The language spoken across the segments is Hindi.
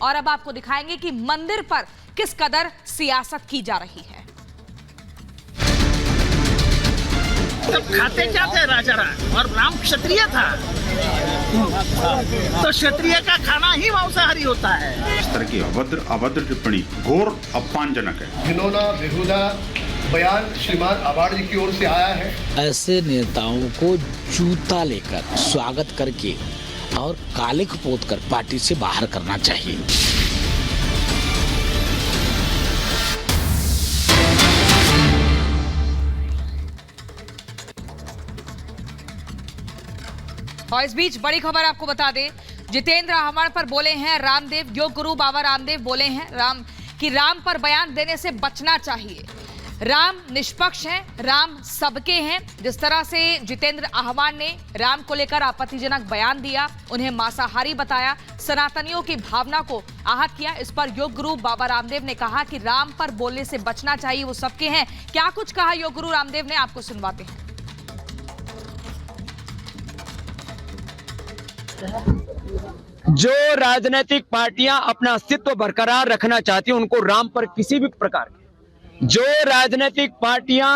और अब आपको दिखाएंगे कि मंदिर पर किस कदर सियासत की जा रही है। तब खाते क्या थे राजा राम, और राम क्षत्रिय था, तो क्षत्रिय का खाना ही मांसाहारी होता है। इस तरह की अभद्र टिप्पणी घोर अपमानजनक है। घिनौना बेहुदा बयान श्रीमान आवाड़ जी की ओर से आया है। ऐसे नेताओं को जूता लेकर स्वागत करके और कालिक पोत कर पार्टी से बाहर करना चाहिए। और इस बीच बड़ी खबर आपको बता दें, जितेंद्र आह्वान पर बोले हैं रामदेव, योग गुरु बाबा रामदेव बोले हैं राम पर बयान देने से बचना चाहिए। राम निष्पक्ष हैं, राम सबके हैं। जिस तरह से जितेंद्र आह्वान ने राम को लेकर आपत्तिजनक बयान दिया, उन्हें मांसाहारी बताया, सनातनियों की भावना को आहत किया, इस पर योग गुरु बाबा रामदेव ने कहा कि राम पर बोलने से बचना चाहिए, वो सबके हैं। क्या कुछ कहा योग गुरु रामदेव ने, आपको सुनवाते हैं। जो राजनीतिक पार्टियां अपना अस्तित्व बरकरार रखना चाहती हैं, उनको राम पर किसी भी प्रकार की, जो राजनीतिक पार्टियां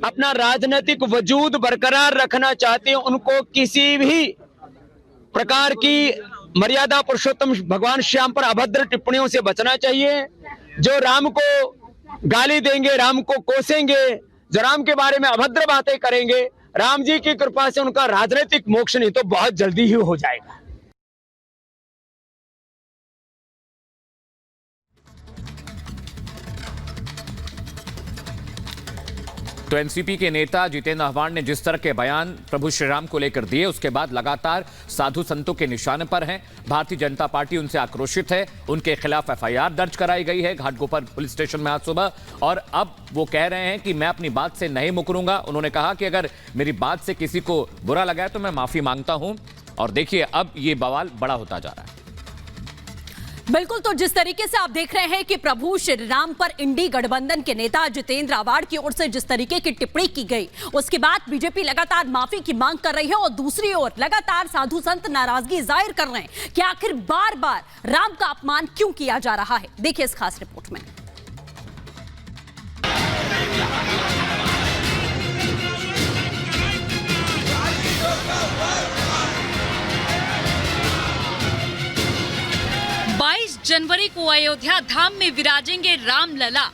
अपना राजनीतिक वजूद बरकरार रखना चाहती हैं, उनको किसी भी प्रकार की मर्यादा पुरुषोत्तम भगवान श्याम पर अभद्र टिप्पणियों से बचना चाहिए। जो राम को गाली देंगे, राम को कोसेंगे, जो राम के बारे में अभद्र बातें करेंगे, राम जी की कृपा से उनका राजनीतिक मोक्ष नहीं तो बहुत जल्दी ही हो जाएगा। तो एनसीपी के नेता जितेंद्र आह्वान ने जिस तरह के बयान प्रभु श्री राम को लेकर दिए, उसके बाद लगातार साधु संतों के निशाने पर हैं। भारतीय जनता पार्टी उनसे आक्रोशित है, उनके खिलाफ एफआईआर दर्ज कराई गई है घाटकोपर पुलिस स्टेशन में आज सुबह, और अब वो कह रहे हैं कि मैं अपनी बात से नहीं मुकरूंगा। उन्होंने कहा कि अगर मेरी बात से किसी को बुरा लगा है तो मैं माफी मांगता हूं। और देखिए अब ये बवाल बड़ा होता जा रहा है। बिल्कुल, तो जिस तरीके से आप देख रहे हैं कि प्रभु श्री राम पर इंडी गठबंधन के नेता जितेंद्र आह्वान की ओर से जिस तरीके की टिप्पणी की गई, उसके बाद बीजेपी लगातार माफी की मांग कर रही है और दूसरी ओर लगातार साधु संत नाराजगी जाहिर कर रहे हैं कि आखिर बार बार राम का अपमान क्यों किया जा रहा है। देखिए इस खास रिपोर्ट में। जनवरी को अयोध्या धाम में विराजेंगे रामलला।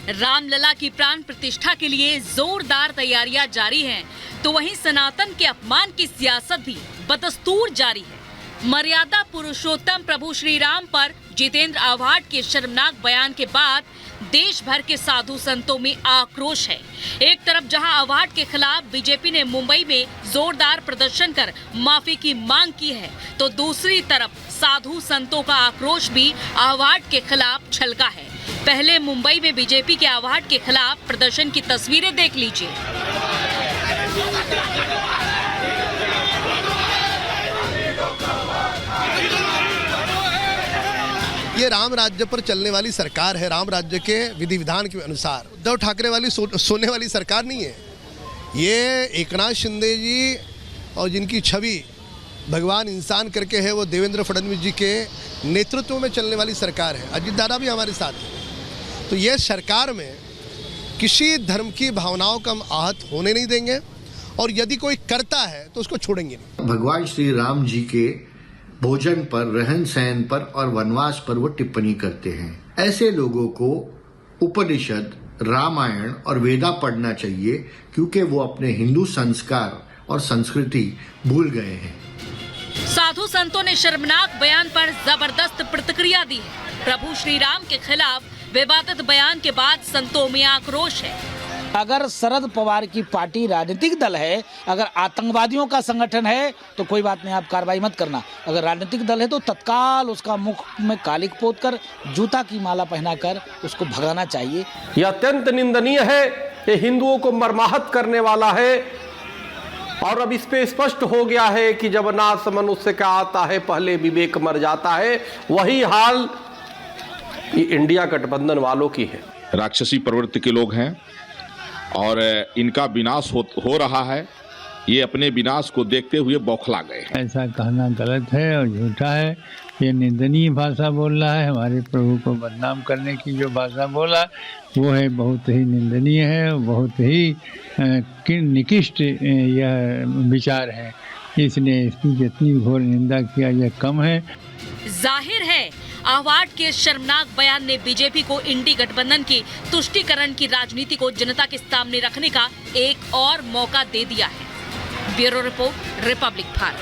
रामलला की प्राण प्रतिष्ठा के लिए जोरदार तैयारियां जारी हैं, तो वहीं सनातन के अपमान की सियासत भी बदस्तूर जारी है। मर्यादा पुरुषोत्तम प्रभु श्री राम पर जितेंद्र आह्वान के शर्मनाक बयान के बाद देश भर के साधु संतों में आक्रोश है। एक तरफ जहां आह्वान के खिलाफ बीजेपी ने मुंबई में जोरदार प्रदर्शन कर माफी की मांग की है, तो दूसरी तरफ साधु संतों का आक्रोश भी आह्वान के खिलाफ छलका है। पहले मुंबई में बीजेपी के आह्वान के खिलाफ प्रदर्शन की तस्वीरें देख लीजिए। ये राम राज्य पर चलने वाली सरकार है, राम राज्य के विधि विधान के अनुसार। उद्धव ठाकरे वाली सोने वाली सरकार नहीं है ये। एकनाथ शिंदे जी और जिनकी छवि भगवान इंसान करके है, वो देवेंद्र फडणवीस जी के नेतृत्व में चलने वाली सरकार है। अजित दादा भी हमारे साथ है। तो ये सरकार में किसी धर्म की भावनाओं का हम आहत होने नहीं देंगे, और यदि कोई करता है तो उसको छोड़ेंगे नहीं। भगवान श्री राम जी के भोजन पर, रहन सहन पर और वनवास पर वो टिप्पणी करते हैं। ऐसे लोगों को उपनिषद, रामायण और वेदा पढ़ना चाहिए, क्योंकि वो अपने हिंदू संस्कार और संस्कृति भूल गए हैं। साधु संतों ने शर्मनाक बयान पर जबरदस्त प्रतिक्रिया दी है। प्रभु श्री राम के खिलाफ विवादित बयान के बाद संतों में आक्रोश है। अगर शरद पवार की पार्टी राजनीतिक दल है, अगर आतंकवादियों का संगठन है तो कोई बात नहीं, आप कार्रवाई मत करना। अगर राजनीतिक दल है तो तत्काल उसका मुख में कालिक पोत कर, जूता की माला पहनाकर उसको भगाना चाहिए। यह अत्यंत निंदनीय है, ये हिंदुओं को मर्माहत करने वाला है। और अब इस पे स्पष्ट हो गया है कि जब नाश मनुष्य का आता है पहले विवेक मर जाता है। वही हाल ये इंडिया गठबंधन वालों की है। राक्षसी प्रवृत्ति के लोग हैं और इनका विनाश हो रहा है। ये अपने विनाश को देखते हुए बौखला गए। ऐसा कहना गलत है और झूठा है। ये निंदनीय भाषा बोल रहा है। हमारे प्रभु को बदनाम करने की जो भाषा बोला वो है बहुत ही निंदनीय है, बहुत ही निकृष्ट यह विचार है। इसलिए इसकी जितनी घोर निंदा किया यह कम है। जाहिर है आहवाट के शर्मनाक बयान ने बीजेपी को इंडी गठबंधन की तुष्टीकरण की राजनीति को जनता के सामने रखने का एक और मौका दे दिया है। Bureau report, Republic Bharat.